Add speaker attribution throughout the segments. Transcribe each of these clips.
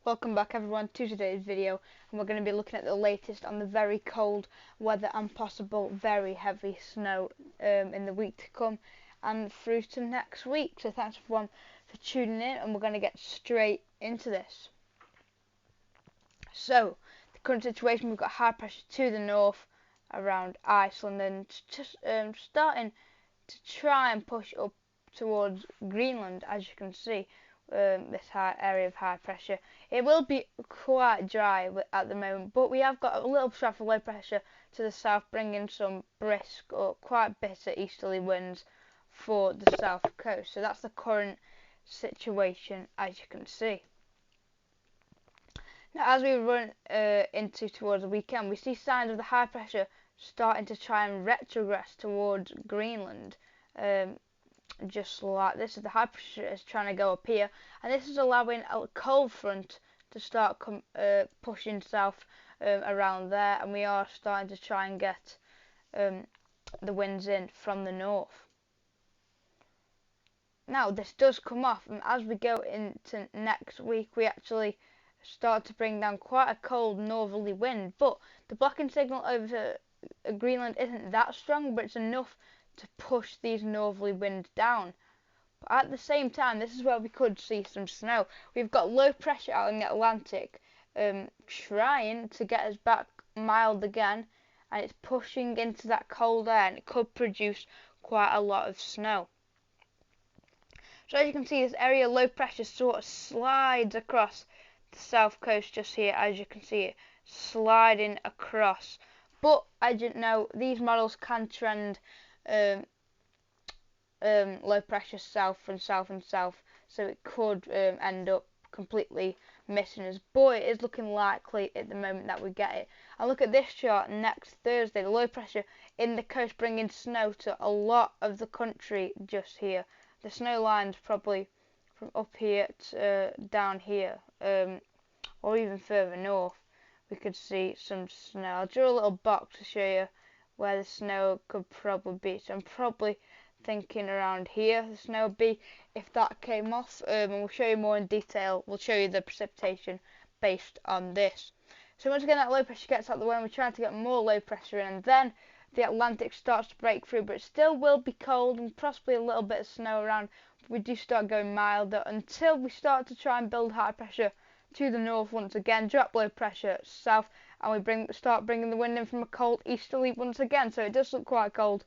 Speaker 1: Welcome back everyone to today's video, and we're going to be looking at the latest on the very cold weather and possible very heavy snow in the week to come and through to next week. So thanks everyone for tuning in, and we're going to get straight into this. So the current situation, we've got high pressure to the north around Iceland and just starting to try and push up towards Greenland, as you can see. This area of high pressure. It will be quite dry at the moment, but we have got a little shaft of low pressure to the south, bringing some brisk or quite bitter easterly winds for the south coast. So that's the current situation, as you can see. Now, as we run into towards the weekend, we see signs of the high pressure starting to try and retrogress towards Greenland. Just like this, the high pressure is trying to go up here, and this is allowing a cold front to start pushing south around there, and we are starting to try and get the winds in from the north. Now this does come off, and as we go into next week, we actually start to bring down quite a cold northerly wind, but the blocking signal over Greenland isn't that strong, but it's enough to push these northerly winds down. But at the same time, this is where we could see some snow. We've got low pressure out in the Atlantic trying to get us back mild again, and it's pushing into that cold air, and it could produce quite a lot of snow. So as you can see, this area of low pressure sort of slides across the south coast just here, as you can see it sliding across. But as you know, these models can trend low pressure south and south and south, so it could end up completely missing us, but it is looking likely at the moment that we get it. And look at this chart next Thursday, the low pressure in the coast bringing snow to a lot of the country just here. The snow line's probably from up here to down here, or even further north. We could see some snow. I'll draw a little box to show you where the snow could probably be. So I'm probably thinking around here the snow would be if that came off, and we'll show you more in detail. We'll show you the precipitation based on this. So once again, that low pressure gets out of the way, and we're trying to get more low pressure in, and then the Atlantic starts to break through, but it still will be cold and possibly a little bit of snow around. We do start going milder until we start to try and build high pressure to the north once again, drop low pressure south, and we start bringing the wind in from a cold easterly once again. So it does look quite cold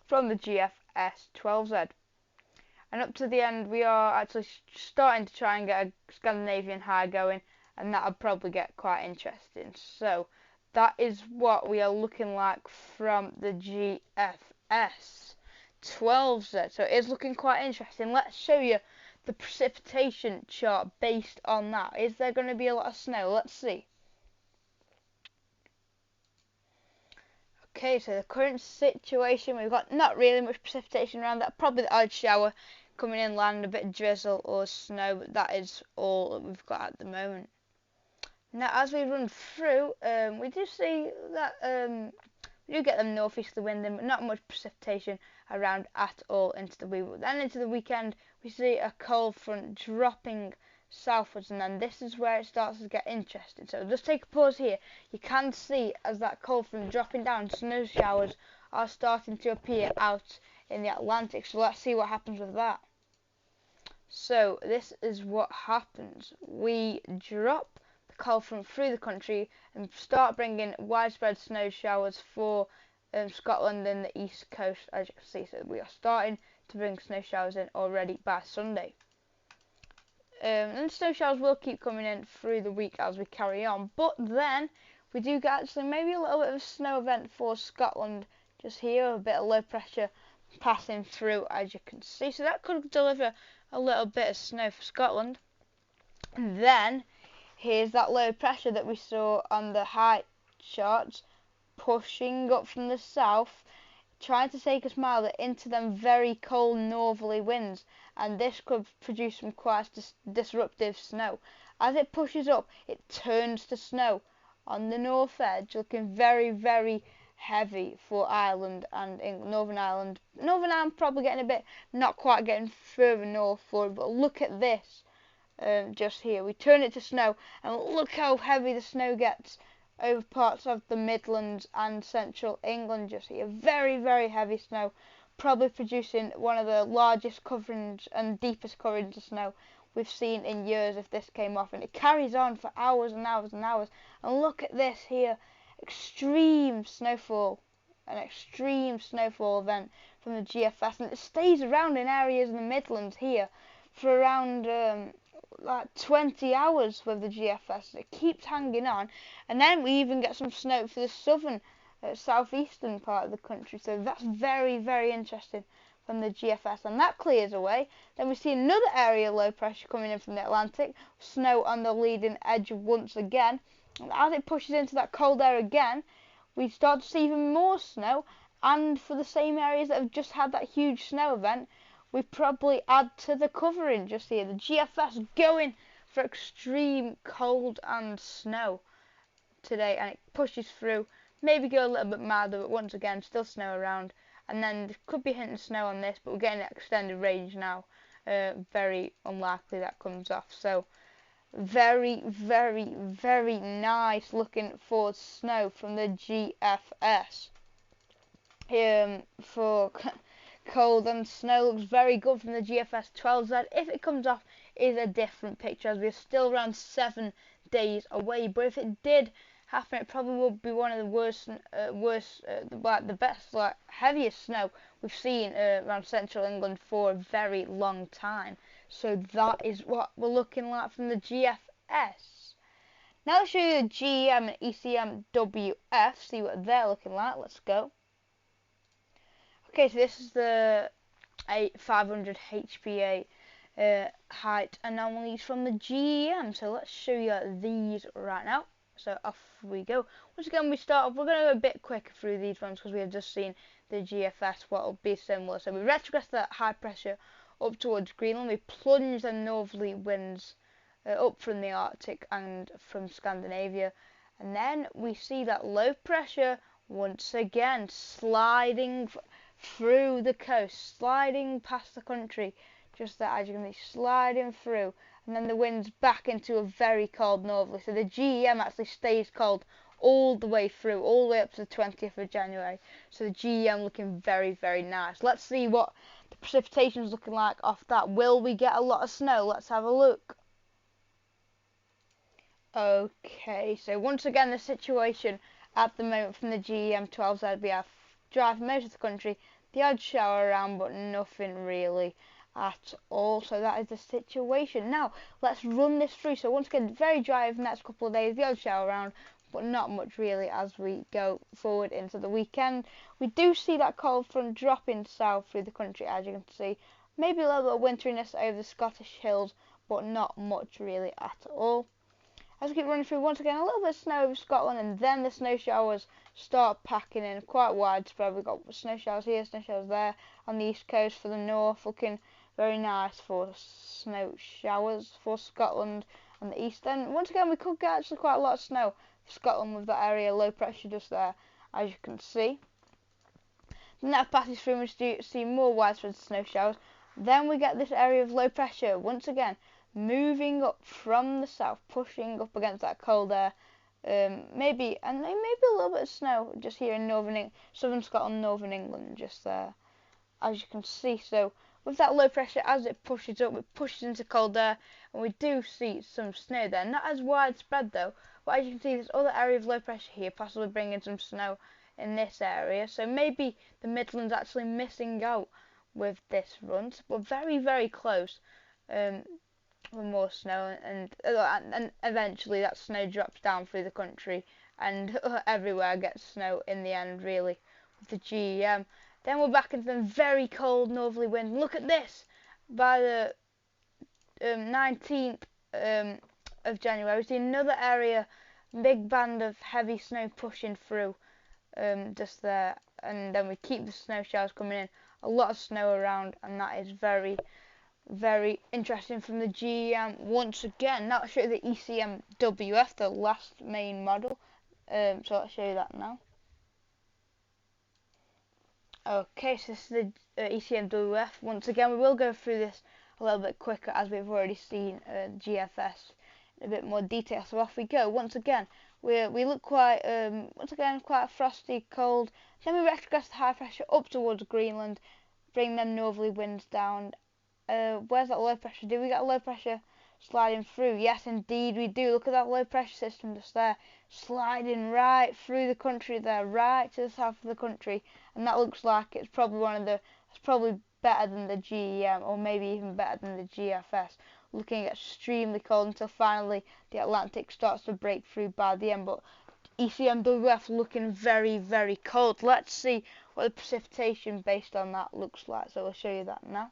Speaker 1: from the GFS 12Z. And up to the end, we are actually starting to try and get a Scandinavian high going, and that'll probably get quite interesting. So that is what we are looking like from the GFS 12Z. So it is looking quite interesting. Let's show you the precipitation chart based on that. Is there going to be a lot of snow? Let's see. Okay, so the current situation, we've got not really much precipitation around that. Probably the odd shower coming in, land, a bit of drizzle or snow, but that is all that we've got at the moment. Now, as we run through, we do see that we do get them northeasterly wind in, but not much precipitation around at all into the week. But then into the weekend, we see a cold front dropping southwards, and then this is where it starts to get interesting. So just take a pause here. You can see as that cold front dropping down, snow showers are starting to appear out in the Atlantic. So let's see what happens with that. So this is what happens. We drop the cold front through the country and start bringing widespread snow showers for Scotland and the east coast, as you can see. So we are starting to bring snow showers in already by Sunday. And snow showers will keep coming in through the week as we carry on, but then we do get actually maybe a little bit of a snow event for Scotland just here, a bit of low pressure passing through, as you can see. So that could deliver a little bit of snow for Scotland. And then here's that low pressure that we saw on the high charts pushing up from the south, trying to take us milder into them very cold northerly winds, and this could produce some quite disruptive snow. As it pushes up, it turns to snow on the north edge, looking very, very heavy for Ireland and in Northern Ireland. Northern Ireland probably getting a bit, not quite getting further north for it, but look at this. just here. We turn it to snow, and look how heavy the snow gets over parts of the Midlands and central England just here. Very, very heavy snow, probably producing one of the largest coverings and deepest coverings of snow we've seen in years if this came off. And it carries on for hours and hours and hours. And look at this here, extreme snowfall, an extreme snowfall event from the GFS, and it stays around in areas in the Midlands here for around like 20 hours with the GFS. It keeps hanging on, and then we even get some snow for the southern southeastern part of the country, so that's very, very interesting from the GFS. And that clears away, then we see another area of low pressure coming in from the Atlantic, snow on the leading edge once again, and as it pushes into that cold air again, we start to see even more snow. And for the same areas that have just had that huge snow event, we probably add to the covering just here. The GFS going for extreme cold and snow today, and it pushes through. Maybe go a little bit milder, but once again, still snow around. And then there could be hinting snow on this, but we're getting extended range now. Very unlikely that comes off. So very, very, very nice looking for snow from the GFS. For cold and snow looks very good from the GFS 12Z. If it comes off, is a different picture, as we're still around 7 days away. But if it did happen, it probably would be one of the worst, like the best, like heaviest snow we've seen around central England for a very long time. So that is what we're looking like from the GFS. Now I'll show you the GEM and ECMWF, see what they're looking like. Let's go. Okay, so this is the 500 HPA height anomalies from the GEM. So let's show you these right now. So off we go. Once again, we start off. We're going to go a bit quicker through these ones because we have just seen the GFS, what will be similar. So we retrogress that high pressure up towards Greenland. We plunge the northerly winds up from the Arctic and from Scandinavia. And then we see that low pressure once again sliding through the coast, sliding past the country, just there, as you can see, sliding through, and then the wind's back into a very cold northerly. So the GEM actually stays cold all the way through, all the way up to the 20th of January. So the GEM looking very, very nice. Let's see what the precipitation is looking like off that. Will we get a lot of snow? Let's have a look. Okay, so once again, the situation at the moment from the GEM 12Z, we have dry for most of the country, the odd shower around, but nothing really at all. So that is the situation. Now let's run this through. So once again, very dry over the next couple of days, the odd shower around, but not much really as we go forward into the weekend. We do see that cold front dropping south through the country, as you can see. Maybe a little bit of winteriness over the Scottish hills, but not much really at all. As we keep running through, once again, a little bit of snow over Scotland, and then the snow showers start packing in quite widespread. We've got snow showers here, snow showers there on the east coast for the north, looking very nice for snow showers for Scotland and the east. And once again, we could get actually quite a lot of snow for Scotland with that area low pressure just there, as you can see. Then that passes through, and we see more widespread snow showers. Then we get this area of low pressure once again moving up from the south, pushing up against that cold air. Maybe a little bit of snow just here in southern Scotland, northern England, just there, as you can see. So with that low pressure, as it pushes up, it pushes into cold air, and we do see some snow there. Not as widespread though, but as you can see, this other area of low pressure here, possibly bringing some snow in this area. So maybe the Midlands actually missing out with this run, but very, very close. For more snow, and eventually that snow drops down through the country, and everywhere gets snow in the end, really, with the GEM. Then we're back into the very cold northerly wind. Look at this! By the 19th of January, we see another area, big band of heavy snow pushing through, just there, and then we keep the snow showers coming in. A lot of snow around, and that is very, very interesting from the GEM once again. Now I'll show you the ECMWF, the last main model. So I'll show you that now. Okay, so this is the ECMWF. Once again, we will go through this a little bit quicker, as we've already seen GFS in a bit more detail. So off we go. Once again, we look quite quite frosty, cold. Then we retrogress the high pressure up towards Greenland, bring them northerly winds down. Where's that low pressure? Do we get a low pressure sliding through? Yes, indeed we do. Look at that low pressure system just there, sliding right through the country there, right to the south of the country, and that looks like it's probably it's probably better than the GEM, or maybe even better than the GFS. Looking extremely cold until finally the Atlantic starts to break through by the end, but ECMWF looking very, very cold. Let's see what the precipitation based on that looks like. So I'll show you that now.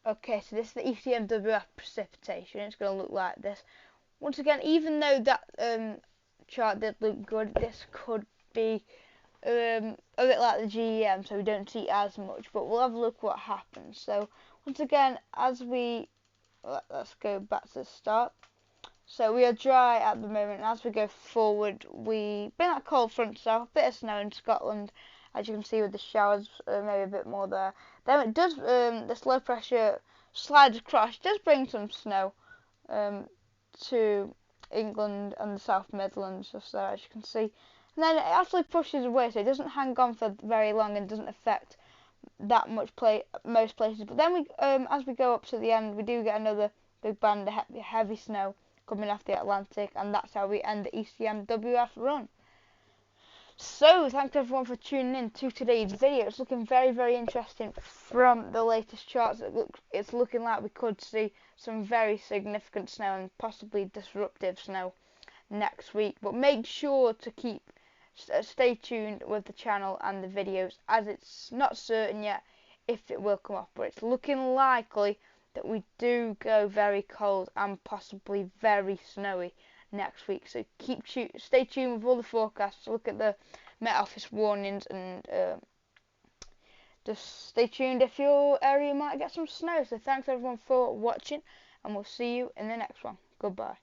Speaker 1: Okay, so this is the ECMWF precipitation. It's going to look like this. Once again, even though that chart did look good, this could be a bit like the GEM, so we don't see as much. But we'll have a look what happens. So once again, let's go back to the start. So we are dry at the moment, and as we go forward, we bring that cold front south, a bit of snow in Scotland, as you can see with the showers, maybe a bit more there. Then it does, this low pressure slides across, it does bring some snow to England and the South Midlands, just there, as you can see. And then it actually pushes away, so it doesn't hang on for very long and doesn't affect that much most places. But then as we go up to the end, we do get another big band of heavy snow coming off the Atlantic, and that's how we end the ECMWF run. So, thanks everyone for tuning in to today's video. It's looking very, very interesting from the latest charts. It's looking like we could see some very significant snow and possibly disruptive snow next week. But make sure to stay tuned with the channel and the videos, as it's not certain yet if it will come off, but it's looking likely that we do go very cold and possibly very snowy next week. So stay tuned with all the forecasts, look at the Met Office warnings, and just stay tuned if your area might get some snow. So thanks everyone for watching, and we'll see you in the next one. Goodbye.